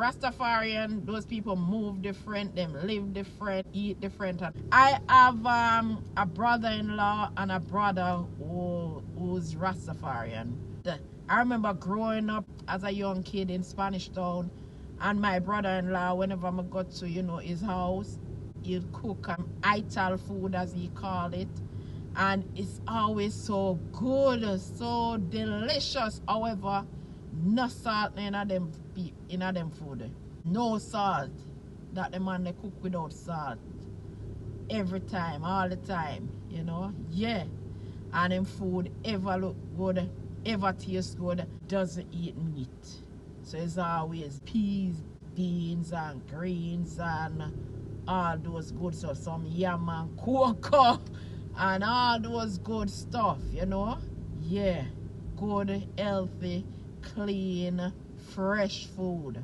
Rastafarian, those people move different, them live different, eat different. I have a brother-in-law and a brother who's Rastafarian. I remember growing up as a young kid in Spanish Town, and my brother-in-law, whenever I go to, his house, he'd cook Ital food, as he called it. And it's always so good, so delicious. However, no salt in them food. No salt. That the man they cook without salt. Every time, all the time, Yeah. And them food ever look good, ever taste good, doesn't eat meat. So it's always peas, beans and greens and all those good stuff. Some yam and cocoa and all those good stuff, Yeah. Good, healthy, clean, fresh food.